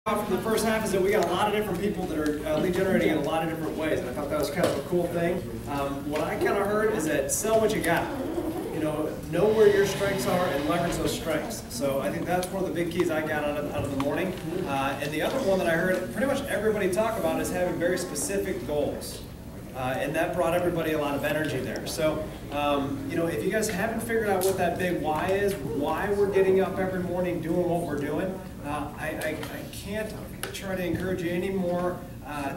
From the first half is that we got a lot of different people that are lead generating in a lot of different ways, and I thought that was kind of a cool thing. What I kind of heard is that sell what you got. You know where your strengths are and leverage those strengths. So I think that's one of the big keys I got out of the morning. And the other one that I heard pretty much everybody talk about is having very specific goals. And that brought everybody a lot of energy there. So, if you guys haven't figured out what that big why is, why we're getting up every morning doing what we're doing, I can't try to encourage you anymore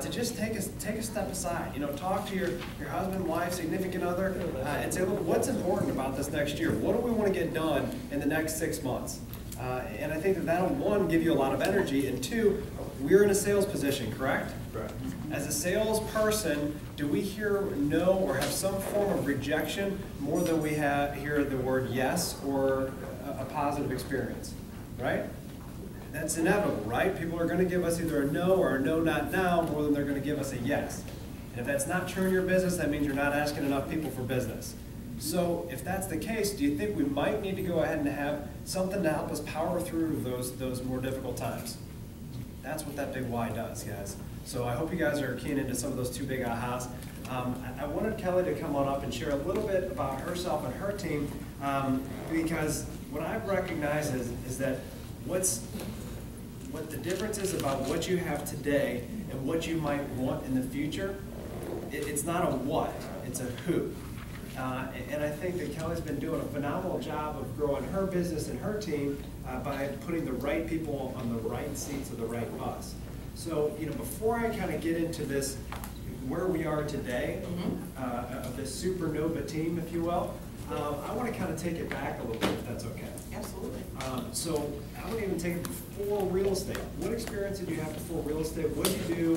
to just take a step aside. Talk to your husband, wife, significant other, and say, look, what's important about this next year? What do we want to get done in the next 6 months? And I think that'll, one, give you a lot of energy, and two, we're in a sales position, correct? Correct. As a salesperson, do we hear no or have some form of rejection more than we hear the word yes or a positive experience, right? That's inevitable, right? People are going to give us either a no or a no, not now, more than they're going to give us a yes. And if that's not true in your business, that means you're not asking enough people for business. So if that's the case, do you think we might need to go ahead and have something to help us power through those more difficult times? That's what that big why does, guys. So I hope you guys are keen into some of those two big ahas. I wanted Kelly to come on up and share a little bit about herself and her team, because what I've recognized is that what the difference is about what you have today and what you might want in the future, it's not a what, it's a who. And I think that Kelly's been doing a phenomenal job of growing her business and her team by putting the right people on the right seats of the right bus. So, before I kind of get into this, where we are today, of this supernova team, if you will, I want to kind of take it back a little bit, if that's okay. Absolutely. So I want to even take it before real estate. What experience did you have before real estate? What did you do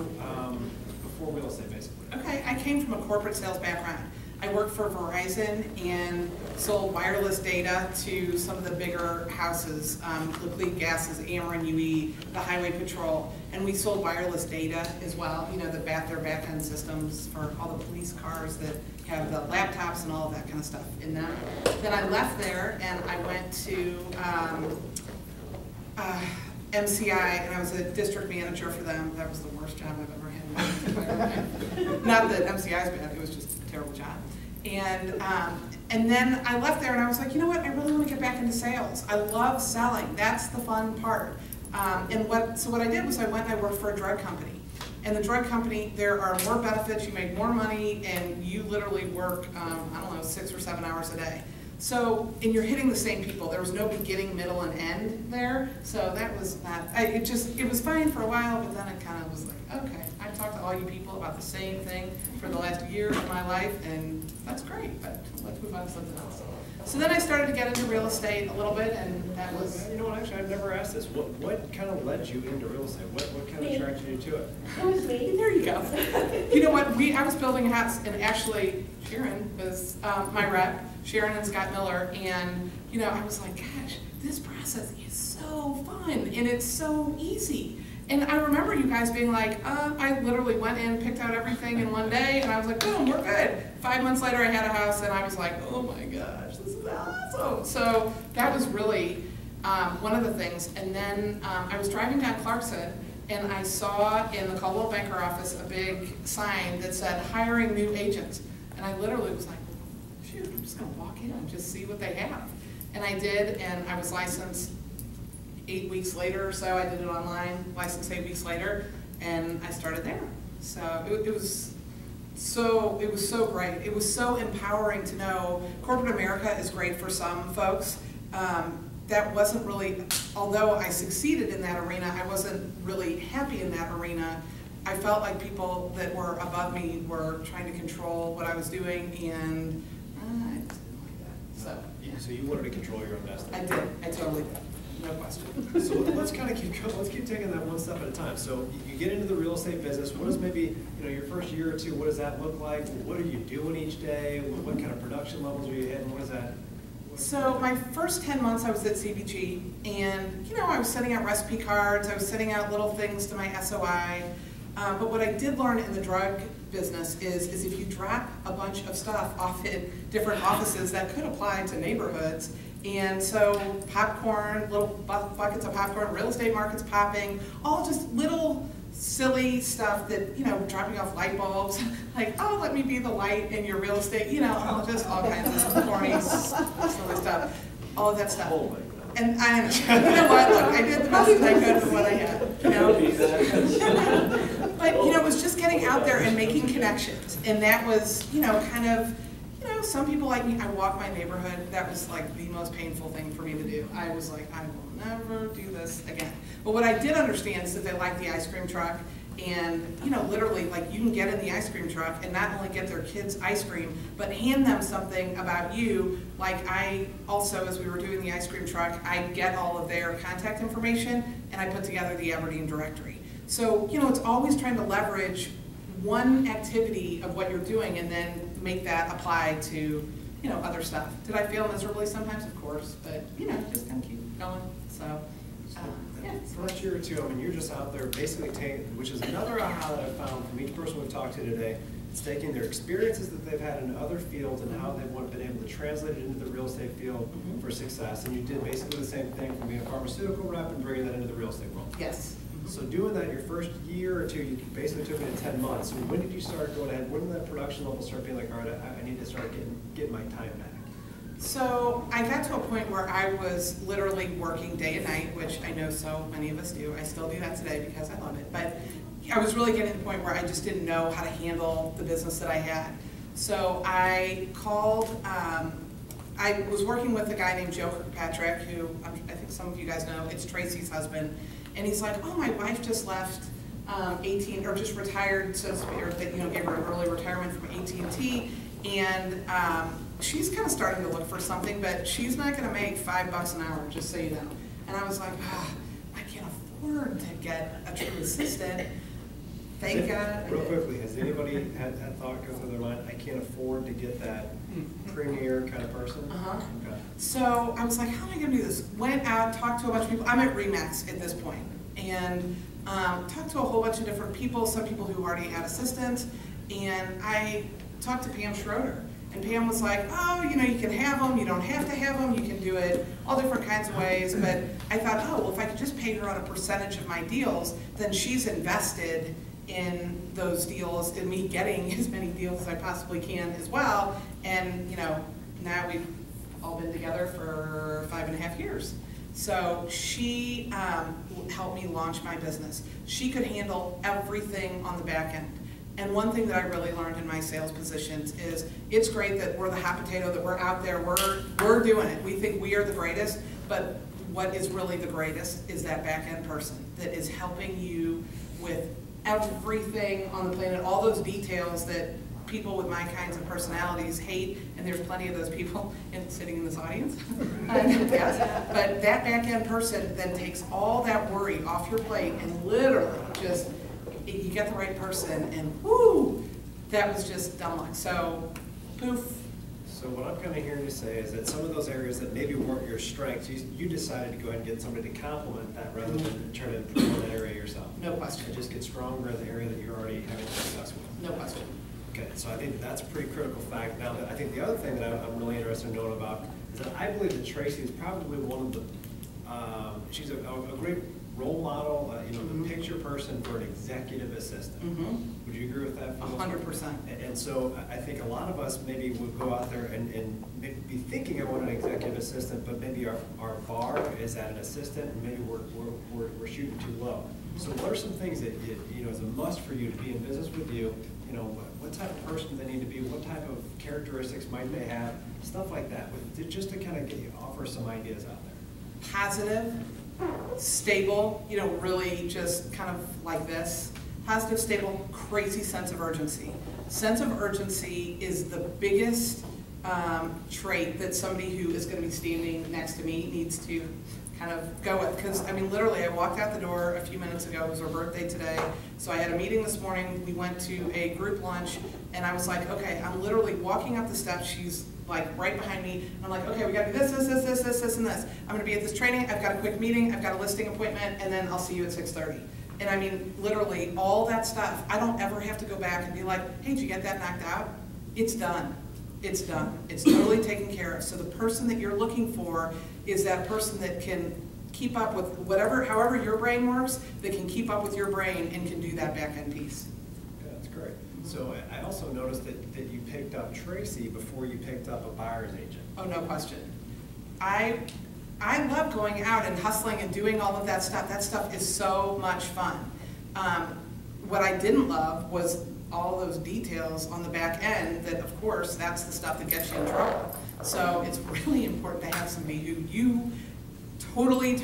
before real estate, basically? Okay, I came from a corporate sales background. I worked for Verizon and sold wireless data to some of the bigger houses, Complete Gases, Ameren UE, the Highway Patrol, and we sold wireless data as well, their back-end systems for all the police cars that have the laptops and all of that kind of stuff in them. Then I left there and I went to MCI, and I was a district manager for them. That was the worst job I've ever had. Not that MCI is bad, it was just a terrible job. And then I left there and I was like, you know what, I really want to get back into sales. I love selling, that's the fun part. So what I did was I went and I worked for a drug company. And the drug company, there are more benefits, you make more money, and you literally work, 6 or 7 hours a day. So, and you're hitting the same people. There was no beginning, middle, and end there. So that was not, it was fine for a while, but then it kind of was like, okay, I've talked to all you people about the same thing for the last year of my life, and that's great, but let's move on to something else. So then I started to get into real estate a little bit, and that was... You know what, actually, I've never asked this. What kind of led you into real estate? What kind of attracted you to it? It was me. There you go. You know what, I was building a house, and actually, Sharon was my rep, Sharon and Scott Miller, and I was like, gosh, this process is so fun, and it's so easy. And I remember you guys being like, I literally went in, picked out everything in one day, and I was like, boom, we're good. 5 months later, I had a house, and I was like, oh my gosh, this is awesome. So that was really one of the things. And then I was driving down Clarkson, and I saw in the Coldwell Banker office a big sign that said, hiring new agents. And I literally was like, shoot, I'm just going to walk in and just see what they have. And I did, and I was licensed 8 weeks later or so. I did it online, licensed 8 weeks later, and I started there. So it was so great. It was so empowering to know corporate America is great for some folks. That wasn't really, although I succeeded in that arena, I wasn't really happy in that arena. I felt like people that were above me were trying to control what I was doing, and I just didn't like that. So, yeah. So you wanted to control your own destiny? I did. I totally did. No question. So let's kind of keep going. Let's keep taking that one step at a time. So you get into the real estate business. What is maybe your first year or two? What does that look like? What are you doing each day? What kind of production levels are you hitting? What is that? So my first 10 months I was at CBG, and I was sending out recipe cards. I was sending out little things to my SOI. But what I did learn in the drug business is if you drop a bunch of stuff off in different offices, that could apply to neighborhoods, And so popcorn, little buckets of popcorn, real estate markets popping, all just little silly stuff that, you know, dropping off light bulbs, like, oh, let me be the light in your real estate, you know, just all kinds of corny, silly stuff, all of that stuff. And I, you know what, look, I did the best that I could with what I had, you know. But, you know, it was just getting out there and making connections. And that was, you know, kind of, you know, some people like me, I walk my neighborhood. That was like the most painful thing for me to do. I was like, I will never do this again. But what I did understand is that they liked the ice cream truck. And, you know, literally, like, you can get in the ice cream truck and not only get their kids ice cream, but hand them something about you. Like, I also, as we were doing the ice cream truck, I get all of their contact information and I put together the Aberdeen directory. So, you know, it's always trying to leverage one activity of what you're doing and then make that apply to, you know, other stuff. Did I fail miserably sometimes? Of course, but, you know, just kind of keep going. So, yeah. First year or two, I mean, you're just out there basically taking, which is another aha that I've found from each person we've talked to today. It's taking their experiences that they've had in other fields and how they've been able to translate it into the real estate field for success. And you did basically the same thing from being a pharmaceutical rep and bringing that into the real estate world. Yes. So doing that your first year or two, you basically took it in 10 months. So when did you start going ahead? When did that production level start being like, all right, I need to start getting my time back? So I got to a point where I was literally working day and night, which I know so many of us do. I still do that today because I love it. But I was really getting to the point where I just didn't know how to handle the business that I had. So I called, I was working with a guy named Joe Kirkpatrick, who I think some of you guys know. It's Tracy's husband. And he's like, oh, my wife just left or just retired, so to speak, or that, you know, gave her an early retirement from AT&T. And she's kind of starting to look for something, but she's not going to make $5 an hour, just so you know. And I was like, I can't afford to get a true assistant. Thank God. Real quickly, has anybody had that thought go through their mind? I can't afford to get that premier kind of person? Okay. So I was like, how am I going to do this? Went out, talked to a bunch of people. I'm at RE/MAX at this point, and talked to a whole bunch of different people, some people who already had assistants, and I talked to Pam Schroeder. And Pam was like, oh, you know, you can have them, you don't have to have them, you can do it all different kinds of ways. But I thought, oh, well, if I could just pay her on a percentage of my deals, then she's invested in those deals and me getting as many deals as I possibly can as well. And, you know, now we've all been together for 5.5 years. So she helped me launch my business. She could handle everything on the back end. And one thing that I really learned in my sales positions is it's great that we're the hot potato, that we're out there, we're doing it. We think we are the greatest, but what is really the greatest is that back end person that is helping you with everything on the planet, all those details that people with my kinds of personalities hate, and there's plenty of those people sitting in this audience. Yes. But that back end person then takes all that worry off your plate and literally just, you get the right person, and whoo, that was just dumb luck. So, poof. So what I'm kind of hearing you say is that some of those areas that maybe weren't your strengths, you decided to go ahead and get somebody to complement that rather than try to improve on that area yourself. No question. And just get stronger in the area that you're already having success with. No question. Okay, so I think that's a pretty critical fact. Now, I think the other thing that I'm really interested in knowing about is that I believe that Tracy is probably one of the, she's a great role model, you know, the picture person for an executive assistant. Would you agree with that? 100%. And so I think a lot of us maybe would go out there and be thinking I want an executive assistant, but maybe our bar is at an assistant, and maybe we're shooting too low. So what are some things that you know is a must for you to be in business with you? You know, what type of person do they need to be? What type of characteristics might they have? Stuff like that, just to kind of offer some ideas out there. Positive, stable, you know, really just kind of like this. Positive, stable, crazy sense of urgency. Sense of urgency is the biggest trait that somebody who is going to be standing next to me needs to kind of go with. Because, I mean, literally, I walked out the door a few minutes ago. It was her birthday today. So I had a meeting this morning. We went to a group lunch, and I was like, okay, I'm literally walking up the steps. She's like right behind me. And I'm like, okay, we got to do this, and this. I'm going to be at this training. I've got a quick meeting. I've got a listing appointment, and then I'll see you at 6:30. And I mean, literally, all that stuff. I don't ever have to go back and be like, hey, did you get that knocked out? It's done. it's done. It's totally taken care of. So the person that you're looking for is that person that can keep up with whatever, however your brain works, that can keep up with your brain and can do that back end piece. Yeah, that's great. So I also noticed that you picked up Tracy before you picked up a buyer's agent. Oh, no question. I love going out and hustling and doing all of that stuff. That stuff is so much fun. What I didn't love was all those details on the back end that, of course, that's the stuff that gets you in trouble. So it's really important to have somebody who you totally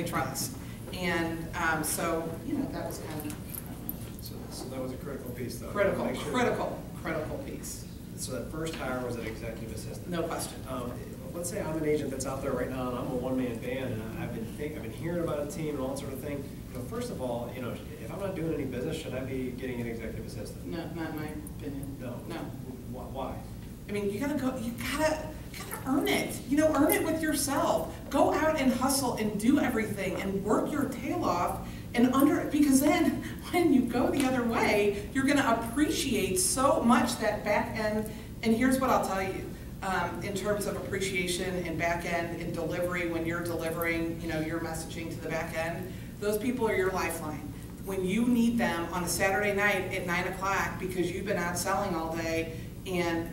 trust. And so, you know, that was kind of So that was a critical piece, though. critical piece. So that first hire was an executive assistant. No question. Let's say I'm an agent that's out there right now, and I'm a one-man band, and I've been hearing about a team and all that sort of thing. You know, first of all, you know, if I'm not doing any business, should I be getting an executive assistant? No, not in my opinion. No. Why? I mean, you gotta earn it. You know, earn it with yourself. Go out and hustle and do everything and work your tail off because then when you go the other way, you're gonna appreciate so much that back end. And here's what I'll tell you. In terms of appreciation and back end and delivery, when you're delivering, you know, your messaging to the back end, those people are your lifeline. When you need them on a Saturday night at 9 o'clock because you've been out selling all day and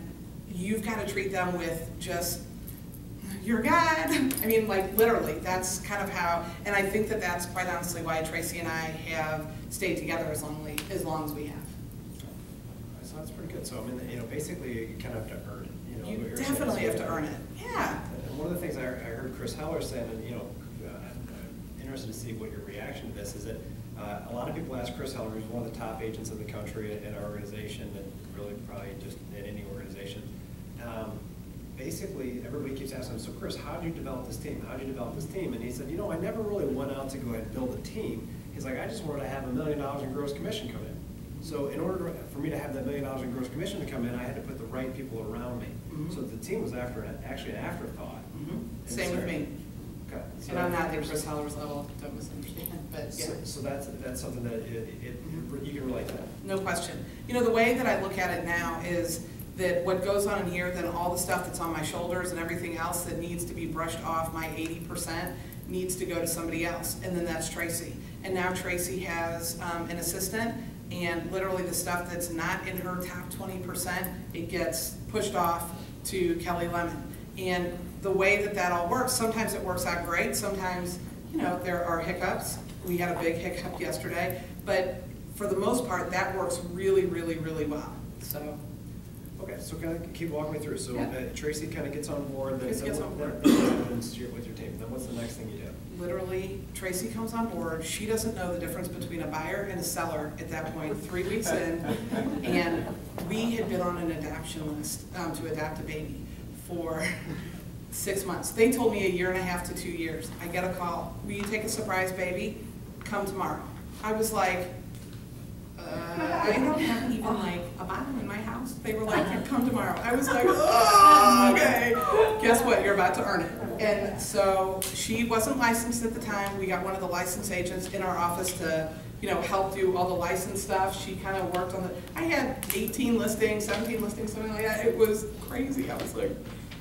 you've got to treat them with just your God. I mean, like literally, that's kind of how, and I think that that's quite honestly why Tracy and I have stayed together as long as we have. So that's pretty good. So I mean, you know, basically you kind of have to earn it. You definitely have to earn it. Yeah. And one of the things I heard Chris Heller saying, and you know, I'm interested to see what your reaction to this is, that a lot of people ask Chris Heller, who's one of the top agents in the country at our organization, and really probably just at any organization. Basically, everybody keeps asking him, so Chris, how did you develop this team? How did you develop this team? And he said, you know, I never really went out to go ahead and build a team. He's like, I just wanted to have $1 million in gross commission come in. So in order for me to have that $1 million in gross commission to come in, I had to put the right people around me. Mm-hmm. So the team was actually an afterthought. Mm-hmm. Same with me. Okay. So and I'm not at Chris Heller's level, don't misunderstand, but yeah. So that's something that you can relate to. No question. You know, the way that I look at it now is that what goes on in here, then all the stuff that's on my shoulders and everything else that needs to be brushed off, my 80%, needs to go to somebody else, and then that's Tracy. And now Tracy has an assistant, and literally the stuff that's not in her top 20%, it gets pushed off to Kelly Lemon. And the way that that all works, sometimes it works out great, sometimes, you know, there are hiccups. We had a big hiccup yesterday, but for the most part, that works really well. So. Okay, so kind of keep walking me through. So yeah. Tracy kind of gets on board. Tracy gets on board. With your team. Then what's the next thing you do? Literally, Tracy comes on board. She doesn't know the difference between a buyer and a seller at that point, 3 weeks in. And we had been on an adoption list to adopt a baby for 6 months. They told me 1.5 to 2 years. I get a call. Will you take a surprise baby? Come tomorrow. I was like, I don't have even like a bottom in my house. They were like, come tomorrow. I was like, oh, okay. Guess what? You're about to earn it. And so she wasn't licensed at the time. We got one of the licensed agents in our office to, you know, help do all the license stuff. She kind of worked on the, I had 18 listings, 17 listings, something like that. It was crazy. I was like,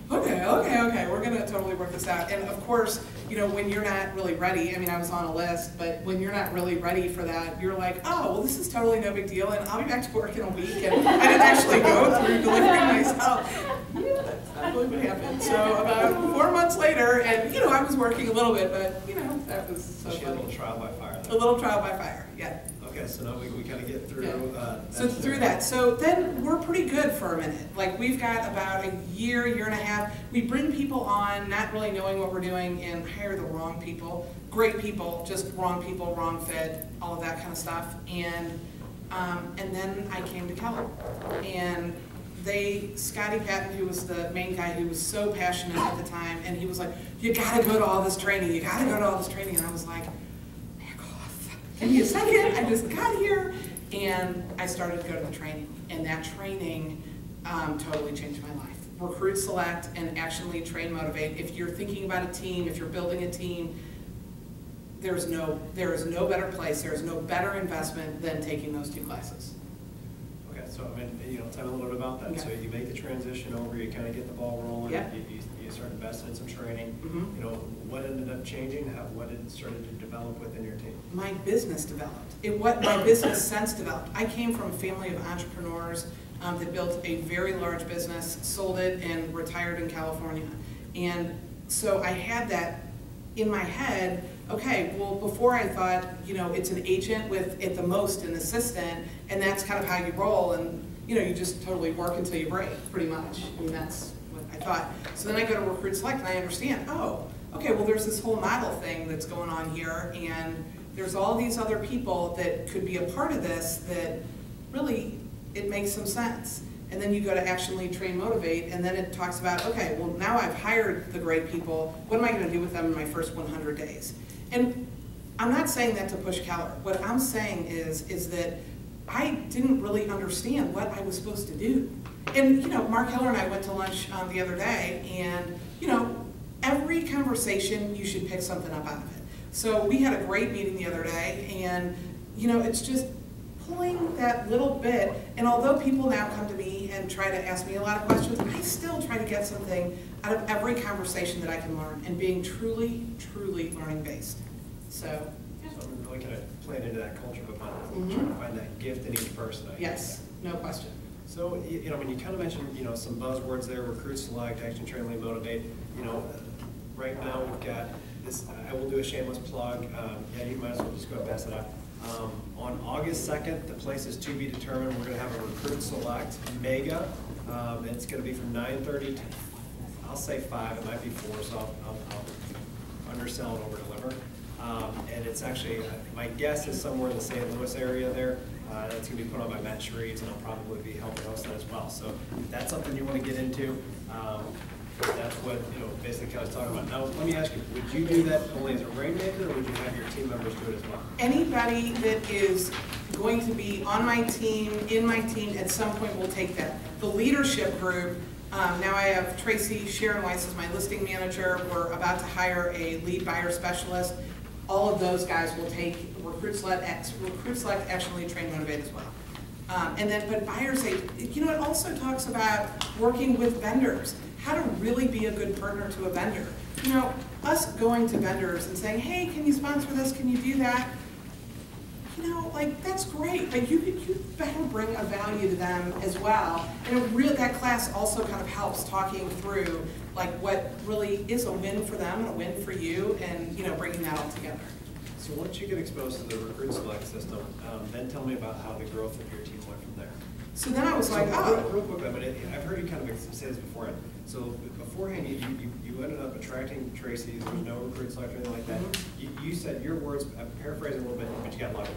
okay, we're gonna totally work this out. And of course, you know, when you're not really ready, I mean, I was on a list, but when you're not really ready for that, you're like, oh, well, this is totally no big deal, and I'll be back to work in a week. And I didn't actually go through delivering myself. Yeah, that's not really what happened. So about 4 months later, and you know, I was working a little bit, but you know, that was so funny. A little trial by fire. A little trial by fire, yeah. Okay, so now we kind of get through. Yeah. So through that, so then we're pretty good for a minute. Like we've got about a year and a half. We bring people on, not really knowing what we're doing, and hire the wrong people. Great people, just wrong people, wrong fit, all of that kind of stuff. And then I came to Keller, and Scotty Patton, who was the main guy, who was so passionate at the time, and he was like, you gotta go to all this training, you gotta go to all this training. And I was like, give me a second, I just got here. And I started to go to the training, and that training totally changed my life. Recruit, select, and action, lead, train, motivate. If you're thinking about a team, if you're building a team, there is no better place, there is no better investment than taking those 2 classes. Okay, so I mean, tell me a little bit about that. Okay. So you make the transition over, you kind of get the ball rolling. Yep. You start investing in some training. Mhm. What ended up changing? What it started to develop within your team? My business developed. My business sense developed. I came from a family of entrepreneurs that built a very large business, sold it, and retired in California. And so I had that in my head. Okay, well, before I thought, it's an agent with, at the most, an assistant, and that's kind of how you roll, and, you just totally work until you break, pretty much. I mean, that's what I thought. So then I go to Recruit Select, and I understand, oh, okay, well, there's this whole model thing that's going on here, and there's all these other people that could be a part of this that really, it makes some sense. And then you go to Action, Lead, Train, Motivate, and then it talks about, okay, well, now I've hired the great people, what am I gonna do with them in my first 100 days? And I'm not saying that to push Keller. What I'm saying is that I didn't really understand what I was supposed to do. And, Mark Keller and I went to lunch the other day, and, every conversation, you should pick something up out of it. So we had a great meeting the other day, and, it's just pulling that little bit, and although people now come to me and try to ask me a lot of questions, I still try to get something out of every conversation that I can learn, and being truly, truly learning based. So, yeah. So I'm really kind of playing into that culture of trying to find that gift in each person. Yes, no question. So, when you kind of mentioned, some buzzwords there, Recruit Select, Action, Train, Lead, Motivate, right now we've got this, I will do a shameless plug, you might as well just go and pass it out. On August 2nd, the place is to be determined. We're going to have a Recruit Select Mega. It's going to be from 9:30 to, I'll say 5, it might be 4, so I'll undersell and over-deliver. And it's actually, my guess is somewhere in the St. Louis area there. That's going to be put on by Matt Shreeds, and I'll probably be helping host that as well. So if that's something you want to get into, that's what, basically kind of talking about. Now, let me ask you, would you do that only as a rainmaker, or would you have your team members do it as well? Anybody that is going to be on my team, in my team, at some point will take that. The leadership group, now I have Tracy Sharon Weiss as my listing manager. We're about to hire a lead buyer specialist. All of those guys will take Recruit Select, Action, Lead, Train, Motivate as well. But buyers, it also talks about working with vendors, how to really be a good partner to a vendor. Us going to vendors and saying, hey, can you sponsor this, can you do that? That's great, but you better bring a value to them as well. And that class also kind of helps talking through what really is a win for them and a win for you, and bringing that all together. So once you get exposed to the Recruit Select system, then tell me about how the growth of your team went from there. So then I was like, oh. Real quick, I've heard you kind of say this before. So beforehand, you ended up attracting Tracy. There was no Recruit Select or anything like that. You said your words, I'm paraphrasing a little bit, but you got lucky.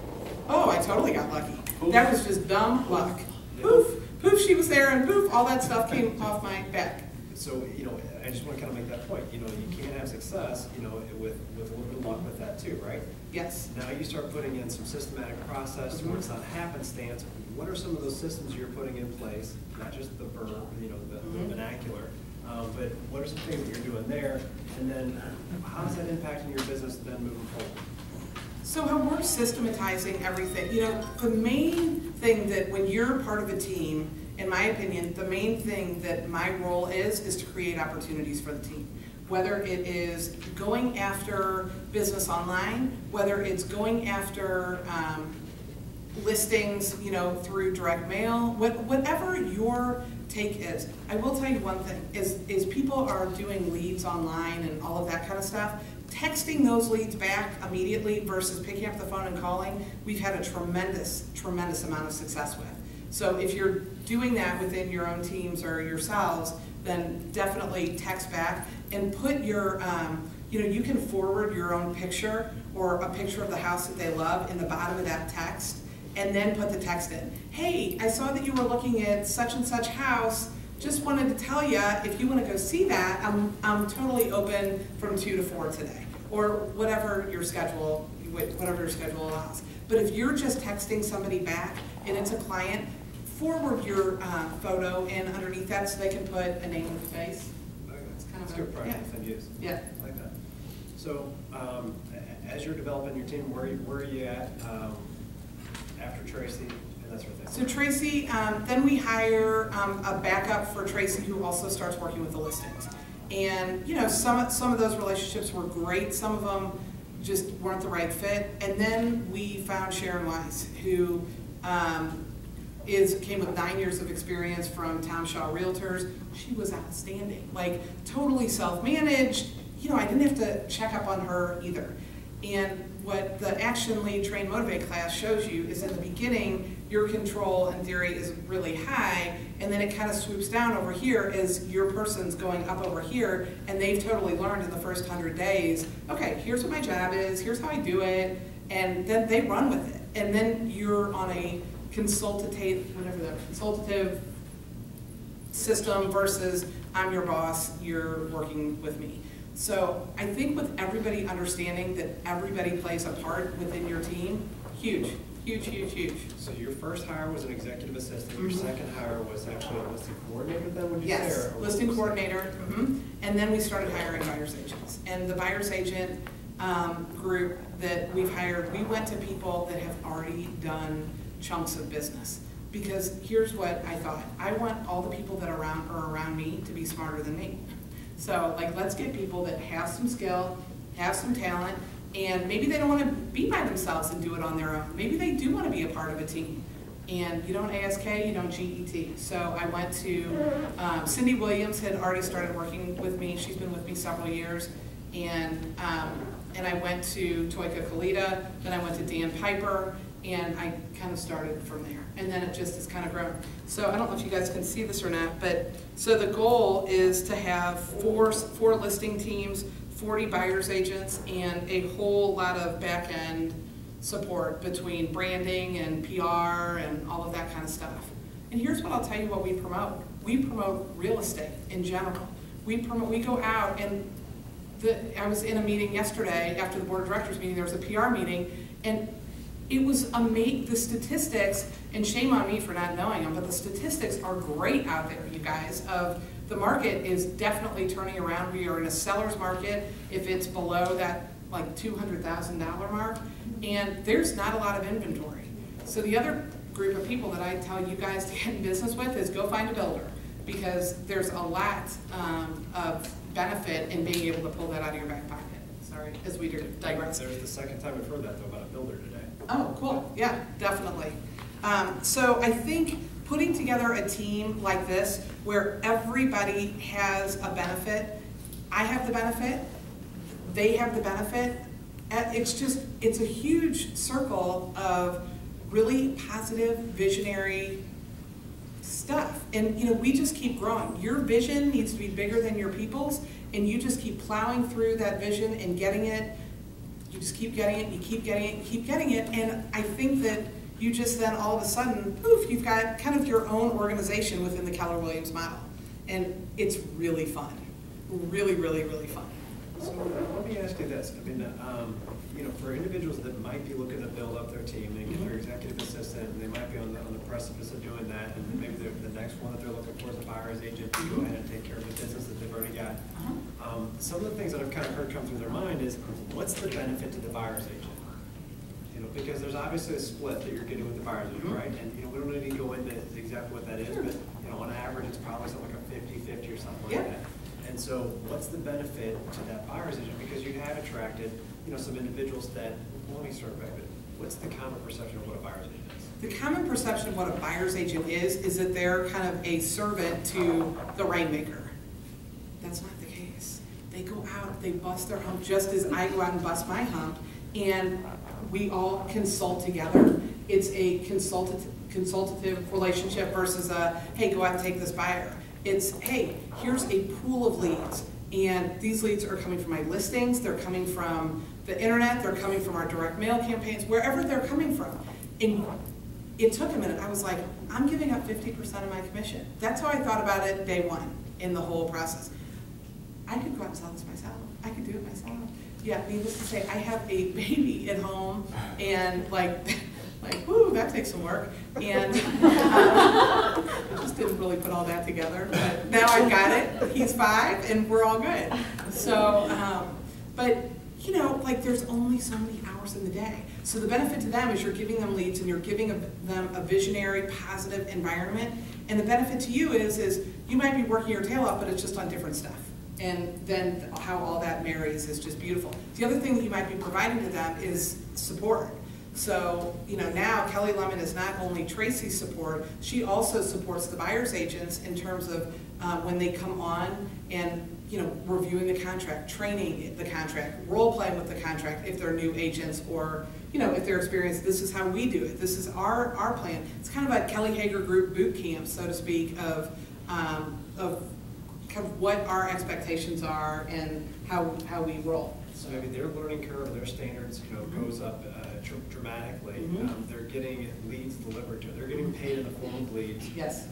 Oh, I totally got lucky. Poof. That was just dumb luck. Poof, poof, she was there, and poof, all that stuff came off my back. So, I just want to kind of make that point. You can't have success, with a little bit of luck with that too, right? Yes. Now you start putting in some systematic process where it's not happenstance. What are some of those systems you're putting in place? Not just the verb, the vernacular, but what are some things that you're doing there? And then how is that impacting your business then moving forward? So how we're systematizing everything, the main thing that when you're part of a team, in my opinion, the main thing that my role is to create opportunities for the team. Whether it is going after business online, whether it's going after listings, through direct mail, whatever your take is. I will tell you one thing, is people are doing leads online and all of that kind of stuff. Texting those leads back immediately versus picking up the phone and calling, we've had a tremendous, tremendous amount of success with. So if you're doing that within your own teams or yourselves, then definitely text back and put your, you can forward your own picture or a picture of the house that they love in the bottom of that text, and then put the text in. Hey, I saw that you were looking at such and such house. Just wanted to tell you, if you want to go see that, I'm totally open from 2 to 4 today, or whatever your schedule allows. But if you're just texting somebody back and it's a client, forward your photo in underneath that so they can put a name and face. That's good practice and use. Yeah. I like that. So as you're developing your team, where are you at after Tracy? And that sort of thing. So Tracy, then we hire a backup for Tracy who also starts working with the listings. And you know, some of those relationships were great, some of them just weren't the right fit. And then we found Sharon Wise, who came with 9 years of experience from Tom Shaw Realtors. She was outstanding, like totally self-managed. You know, I didn't have to check up on her either. And what the Action Lead Train Motivate class shows you is in the beginning, your control in theory is really high, and then it kind of swoops down over here as your person's going up over here, and they've totally learned in the first 100 days, okay, here's what my job is, here's how I do it, and then they run with it. And then you're on a consultative system versus I'm your boss, you're working with me. So I think with everybody understanding that everybody plays a part within your team, huge, huge, huge, huge. So your first hire was an executive assistant, your second hire was actually a listing coordinator then, would you say? Yes, listing coordinator, and then we started hiring buyer's agents. And the buyer's agent group that we've hired, we went to people that have already done chunks of business. Because here's what I thought, I want all the people that are around me to be smarter than me. So like, let's get people that have some skill, have some talent, and maybe they don't want to be by themselves and do it on their own. Maybe they do want to be a part of a team. And you don't ASK, you don't GET. So I went to, Cindy Williams had already started working with me. She's been with me several years. And I went to Toyka Kalita, then I went to Dan Piper, and I kind of started from there. And then it just has kind of grown. So I don't know if you guys can see this or not, but so the goal is to have four listing teams, 40 buyer's agents, and a whole lot of back-end support between branding and PR and all of that kind of stuff. And here's what I'll tell you what we promote. We promote real estate in general. We go out, and I was in a meeting yesterday after the board of directors meeting, there was a PR meeting, and it was amazing, the statistics, and shame on me for not knowing them, but the statistics are great out there, you guys, of the market is definitely turning around. We are in a seller's market if it's below that like $200,000 mark, and there's not a lot of inventory. So the other group of people that I tell you guys to get in business with is go find a builder, because there's a lot of benefit in being able to pull that out of your back pocket. Sorry, as we digress. There's the second time we've heard that though about a builder today. Oh, cool. Yeah, definitely. So I think putting together a team like this where everybody has a benefit, I have the benefit, they have the benefit, it's a huge circle of really positive, visionary stuff. And you know, we just keep growing. Your vision needs to be bigger than your people's, and you just keep plowing through that vision and getting it. You just keep getting it, you keep getting it, you keep getting it, and I think that you just then all of a sudden, poof, you've got kind of your own organization within the Keller Williams model. And it's really fun. Really, really, really fun. So let me ask you this. I mean, you know, for individuals that might be looking to build up their team and get their executive assistant, and they might be on the precipice of doing that, and maybe the next one that they're looking for is a buyer's agent to go ahead and take care of the business that they've already got. Some of the things that I've kind of heard come through their mind is, what's the benefit to the buyer's agent? You know, because there's obviously a split that you're getting with the buyer's agent, right? And you know, we don't need to go into exactly what that is, but you know, on average, it's probably something like a 50-50 or something like that. And so, what's the benefit to that buyer's agent? Because you have attracted, you know, some individuals that. Well, let me start back. But what's the common perception of what a buyer's agent is? The common perception of what a buyer's agent is that they're kind of a servant to the rainmaker. That's not the case. They go out, they bust their hump just as I go out and bust my hump, and we all consult together. It's a consultative relationship versus a, hey, go out and take this buyer. It's, hey, here's a pool of leads, and these leads are coming from my listings, they're coming from the internet, they're coming from our direct mail campaigns, wherever they're coming from. And it took a minute. I was like, I'm giving up 50% of my commission. That's how I thought about it day one in the whole process. I could go out and sell this myself. I could do it myself. Yeah, needless to say, I have a baby at home, and like, whoo, that takes some work. And I just didn't really put all that together, but now I've got it. He's 5, and we're all good. So, but you know, like there's only so many hours in the day. So the benefit to them is you're giving them leads and you're giving them a visionary, positive environment. And the benefit to you is you might be working your tail off, but it's just on different stuff. And then how all that marries is just beautiful. The other thing that you might be providing to them is support. So, now Kelly Lemon is not only Tracy's support, she also supports the buyer's agents in terms of when they come on and, reviewing the contract, training the contract, role-playing with the contract if they're new agents or, if they're experienced, this is how we do it. This is our plan. It's kind of a Kelly Hager Group boot camp, so to speak, of kind of what our expectations are and how we roll. So maybe their learning curve, their standards, goes up dramatically. Mm-hmm. They're getting leads delivered to them. They're getting paid in the form of leads. Yes.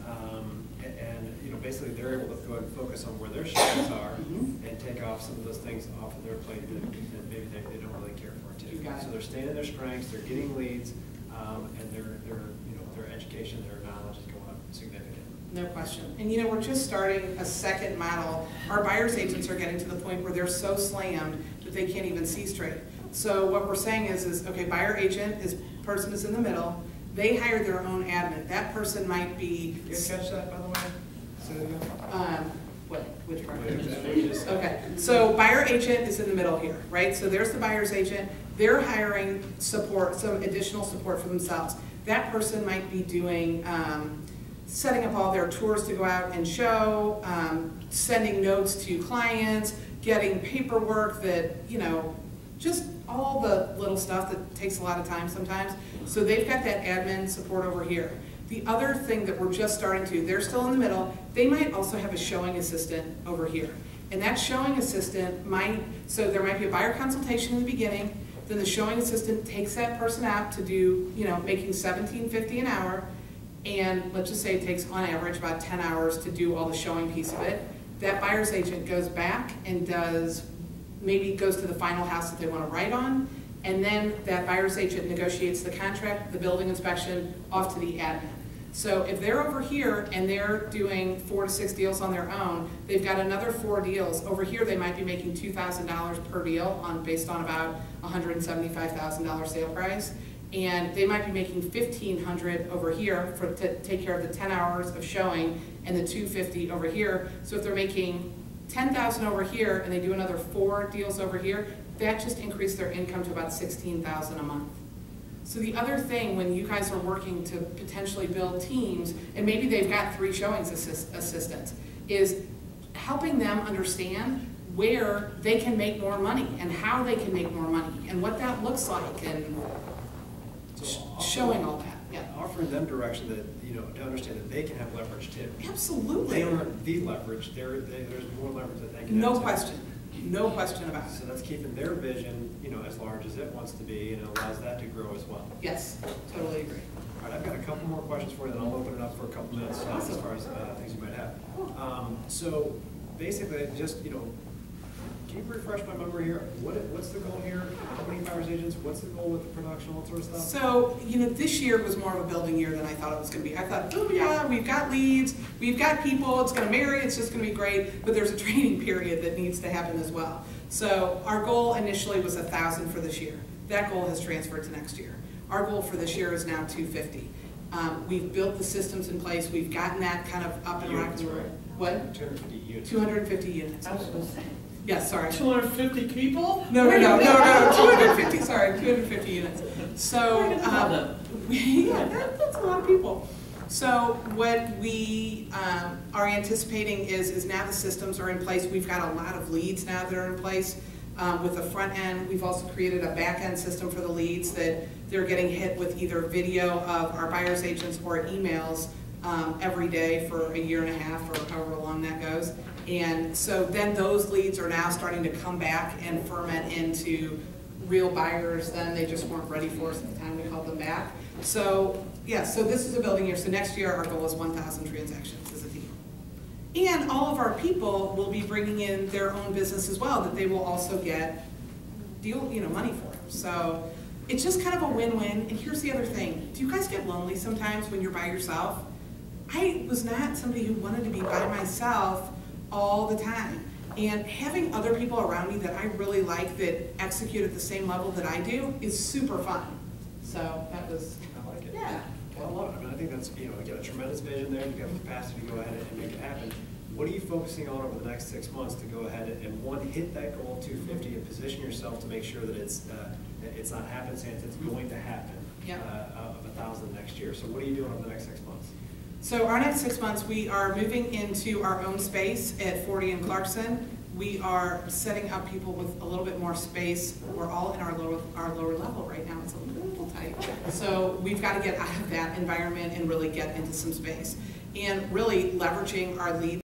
And basically they're able to go ahead and focus on where their strengths are Mm-hmm. and take off some of those things off of their plate that maybe they don't really care for too. You got it. So they're staying in their strengths, they're getting leads, and their education, their knowledge is going up significantly. No question. And we're just starting a second model. Our buyer's agents are getting to the point where they're so slammed that they can't even see straight. So what we're saying is okay, buyer agent person is in the middle. They hire their own admin. That person might be. Did you catch that, by the way? Say that again. Which part? Just- Okay, so buyer agent is in the middle here, right? So there's the buyer's agent. They're hiring support, some additional support for themselves. That person might be doing, setting up all their tours to go out and show, sending notes to clients, getting paperwork that, just all the little stuff that takes a lot of time sometimes. So they've got that admin support over here. The other thing that we're just starting to, they're still in the middle, they might also have a showing assistant over here. And that showing assistant so there might be a buyer consultation in the beginning, then the showing assistant takes that person out to do, making $17.50 an hour, and let's just say it takes on average about 10 hours to do all the showing piece of it. That buyer's agent goes back and maybe goes to the final house that they want to write on, and then that buyer's agent negotiates the contract, the building inspection, off to the admin. So if they're over here and they're doing 4 to 6 deals on their own, they've got another 4 deals. Over here they might be making $2,000 per deal based on about $175,000 sale price. And they might be making $1,500 over here to take care of the 10 hours of showing and the $250 over here. So if they're making $10,000 over here and they do another 4 deals over here, that just increased their income to about $16,000 a month. So the other thing when you guys are working to potentially build teams, and maybe they've got 3 showings assistants, is helping them understand where they can make more money and how they can make more money and what that looks like and showing all that. Yeah. Offering them direction that, to understand that they can have leverage too. Absolutely. They aren't the leverage, there's more leverage that they can have. No too. question. No question about it. So that's keeping their vision, as large as it wants to be, and it allows that to grow as well. Yes, totally agree. All right, I've got a couple more questions for you, then I'll open it up for a couple minutes as far as things you might have. So basically, just, can you refresh my memory here? What's the goal here? How many buyer's agents? What's the goal with the production, all that sort of stuff? So, this year was more of a building year than I thought it was going to be. I thought, oh yeah, we've got leads, we've got people, it's going to marry, it's just going to be great, but there's a training period that needs to happen as well. So our goal initially was 1,000 for this year. That goal has transferred to next year. Our goal for this year is now 250. We've built the systems in place, we've gotten that kind of up and running. Right? What? 250 units. 250 units. I was going to say. Yes, sorry. 250 people? No, 250, sorry, 250 units. So, yeah, that's a lot of people. So what we are anticipating is now the systems are in place. We've got a lot of leads now that are in place. With the front end, we've also created a back end system for the leads that they're getting hit with either video of our buyer's agents or emails every day for 1.5 years or however long that goes. And so then those leads are now starting to come back and ferment into real buyers then they just weren't ready for us at the time we called them back. So yeah, so this is a building year. So next year our goal is 1,000 transactions as a team. And all of our people will be bringing in their own business as well that they will also get money for. So it's just kind of a win-win. And here's the other thing. Do you guys get lonely sometimes when you're by yourself? I was not somebody who wanted to be by myself all the time. And having other people around me that I really like that execute at the same level that I do is super fun. So that was, I like it. yeah. Well, I love it. I mean, I think that's, you got a tremendous vision there. You've got the capacity to go ahead and make it happen. What are you focusing on over the next 6 months to go ahead and one, hit that goal of 250 and position yourself to make sure that it's not happenstance, it's going to happen of 1,000 next year. So what are you doing over the next 6 months? So our next 6 months, we are moving into our own space at 40 and Clarkson. We are setting up people with a little bit more space. We're all in our lower level right now. It's a little tight. So we've got to get out of that environment and really get into some space. And really leveraging our lead